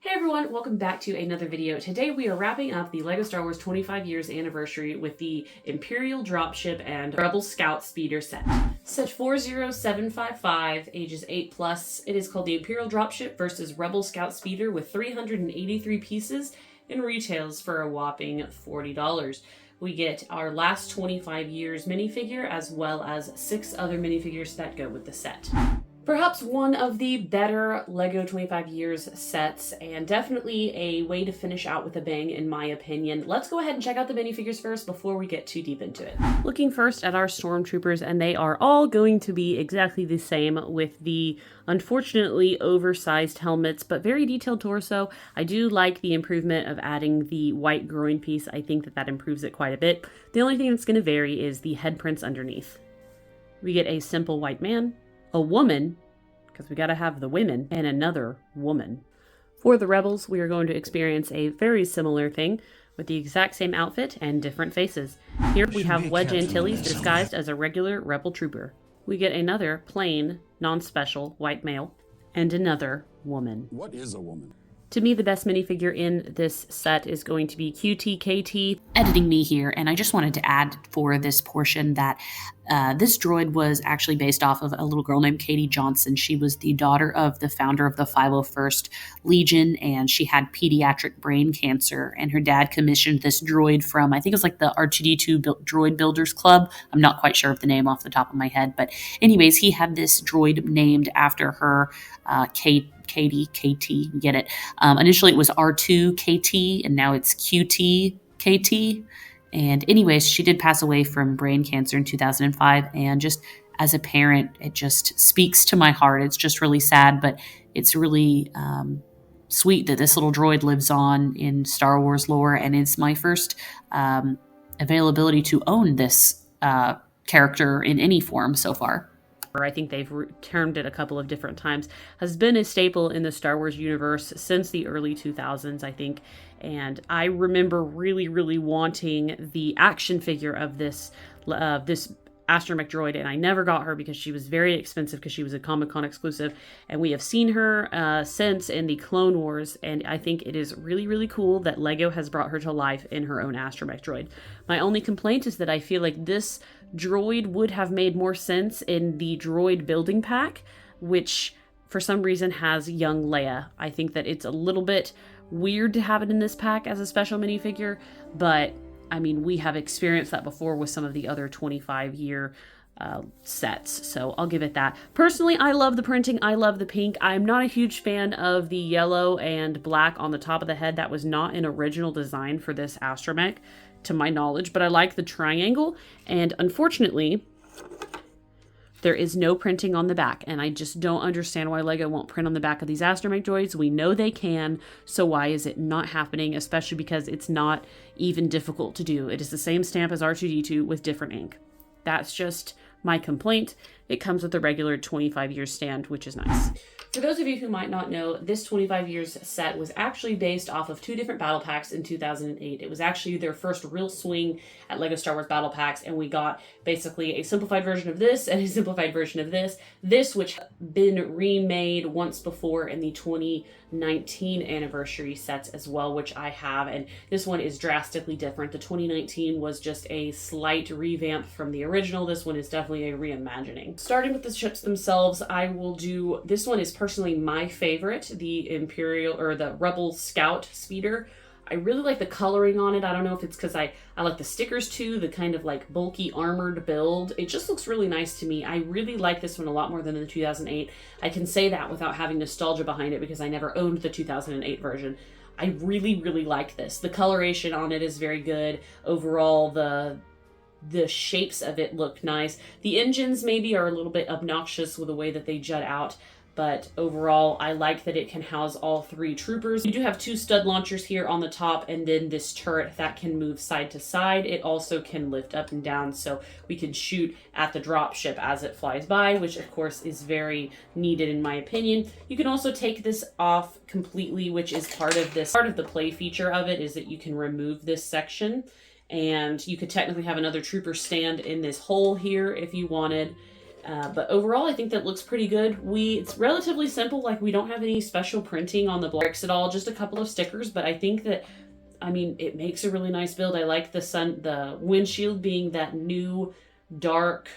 Hey everyone, welcome back to another video. Today we are wrapping up the LEGO Star Wars 25 years anniversary with the Imperial Dropship and Rebel Scout Speeder set. Set 40755, ages 8+. It is called the Imperial Dropship versus Rebel Scout Speeder with 383 pieces and retails for a whopping $40. We get our last 25 years minifigure as well as 6 other minifigures that go with the set. Perhaps one of the better LEGO 25 years sets, and definitely a way to finish out with a bang in my opinion. Let's go ahead and check out the minifigures first before we get too deep into it. Looking first at our stormtroopers, and they are all going to be exactly the same with the unfortunately oversized helmets, but very detailed torso. I do like the improvement of adding the white groin piece. I think that improves it quite a bit. The only thing that's going to vary is the head prints underneath. We get a simple white man, a woman, because we got to have the women, and another woman. For the Rebels, we are going to experience a very similar thing with the exact same outfit and different faces. Here we have Wedge Antilles disguised as a regular Rebel trooper. We get another plain, non-special white male, and another woman. What is a woman? To me, the best minifigure in this set is going to be QTKT. Editing me here, and I just wanted to add for this portion that this droid was actually based off of a little girl named Katie Johnson. She was the daughter of the founder of the 501st Legion, and she had pediatric brain cancer, and her dad commissioned this droid from, I think it was like the R2-D2 Droid Builders Club. I'm not quite sure of the name off the top of my head, but anyways, he had this droid named after her, Katie, KT, you get it. Initially it was R2 KT, and now it's QT KT. And anyways, she did pass away from brain cancer in 2005. And just as a parent, it just speaks to my heart. It's just really sad, but it's really sweet that this little droid lives on in Star Wars lore. And it's my first availability to own this character in any form so far. I think they've termed it a couple of different times, has been a staple in the Star Wars universe since the early 2000s, I think. And I remember really wanting the action figure of this astromech droid, and I never got her because she was very expensive because she was a Comic-Con exclusive. And we have seen her since in the Clone Wars, and I think it is really cool that LEGO has brought her to life in her own astromech droid. My only complaint is that I feel like this droid would have made more sense in the droid building pack, which for some reason has young Leia. I think that it's a little bit weird to have it in this pack as a special minifigure, but I mean, we have experienced that before with some of the other 25-year sets, so I'll give it that. Personally, I love the printing. I love the pink. I'm not a huge fan of the yellow and black on the top of the head. That was not an original design for this astromech, to my knowledge, but I like the triangle, and unfortunately, there is no printing on the back, and I just don't understand why LEGO won't print on the back of these astromech droids. We know they can, so why is it not happening, especially because it's not even difficult to do. It is the same stamp as R2-D2 with different ink. That's just my complaint. It comes with a regular 25 year stand, which is nice. For those of you who might not know, this 25 years set was actually based off of 2 different battle packs in 2008. It was actually their first real swing at LEGO Star Wars battle packs, and we got basically a simplified version of this and a simplified version of this. This, which had been remade once before in the 2019 anniversary sets as well, which I have, and this one is drastically different. The 2019 was just a slight revamp from the original. This one is definitely a reimagining. Starting with the ships themselves, I will do, this one is personally my favorite, the Imperial, or the Rebel Scout Speeder. I really like the coloring on it. I don't know if it's because I like the stickers too, the kind of like bulky armored build. It just looks really nice to me. I really like this one a lot more than the 2008. I can say that without having nostalgia behind it because I never owned the 2008 version. I really like this. The coloration on it is very good. Overall, the shapes of it look nice. The engines maybe are a little bit obnoxious with the way that they jut out, but overall, I like that it can house all 3 troopers. You do have 2 stud launchers here on the top, and then this turret that can move side to side. It also can lift up and down, so we can shoot at the dropship as it flies by, which of course is very needed in my opinion. You can also take this off completely, which is part of the play feature of it, is that you can remove this section, and you could technically have another trooper stand in this hole here if you wanted. But overall, I think that looks pretty good. It's relatively simple, like we don't have any special printing on the bricks at all, just a couple of stickers, but I think that, I mean, it makes a really nice build. I like the windshield being that new dark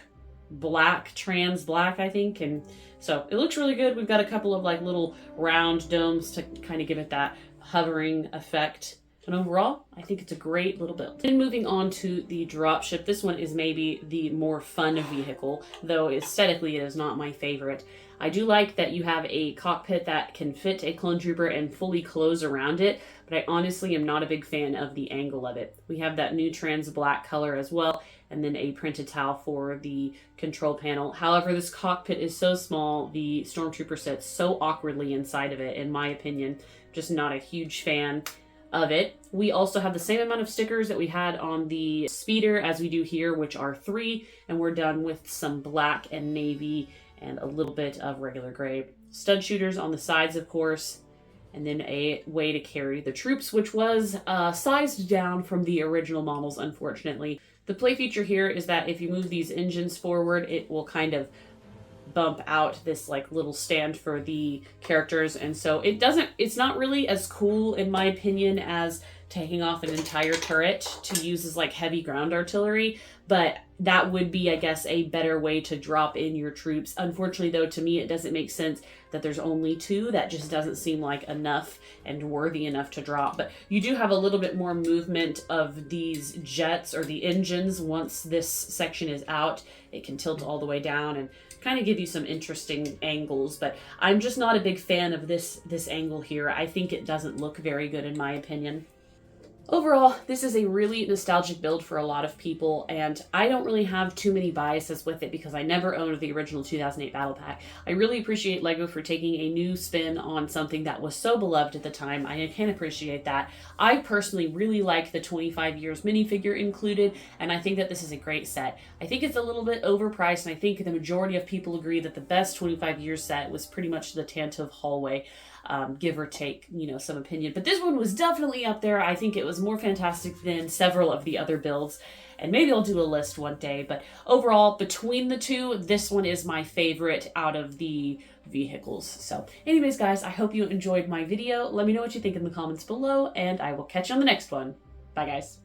black, trans black, I think, and so it looks really good. We've got a couple of like little round domes to kind of give it that hovering effect. And overall, I think it's a great little build. Then moving on to the dropship. This one is maybe the more fun vehicle, though aesthetically it is not my favorite. I do like that you have a cockpit that can fit a clone trooper and fully close around it, but I honestly am not a big fan of the angle of it. We have that new trans black color as well, and then a printed towel for the control panel. However, this cockpit is so small, the Stormtrooper sits so awkwardly inside of it, in my opinion. Just not a huge fan of it. We also have the same amount of stickers that we had on the speeder as we do here, which are 3, and we're done with some black and navy and a little bit of regular gray. Stud shooters on the sides, of course, and then a way to carry the troops, which was sized down from the original models, unfortunately. The play feature here is that if you move these engines forward, it will kind of bump out this like little stand for the characters, and so it's not really as cool in my opinion as taking off an entire turret to use as like heavy ground artillery, but that would be, I guess, a better way to drop in your troops. Unfortunately though, to me it doesn't make sense that there's only 2. That just doesn't seem like enough and worthy enough to drop. But you do have a little bit more movement of these jets or the engines. Once this section is out, it can tilt all the way down and kind of give you some interesting angles, but I'm just not a big fan of this angle here. I think it doesn't look very good in my opinion. Overall, this is a really nostalgic build for a lot of people, and I don't really have too many biases with it because I never owned the original 2008 Battle Pack. I really appreciate LEGO for taking a new spin on something that was so beloved at the time. I can appreciate that. I personally really like the 25 years minifigure included, and I think that this is a great set. I think it's a little bit overpriced, and I think the majority of people agree that the best 25 years set was pretty much the Tantive hallway. Give or take, some opinion. But this one was definitely up there. I think it was more fantastic than several of the other builds. And maybe I'll do a list one day. But overall, between the two, this one is my favorite out of the vehicles. So anyways, guys, I hope you enjoyed my video. Let me know what you think in the comments below, and I will catch you on the next one. Bye, guys.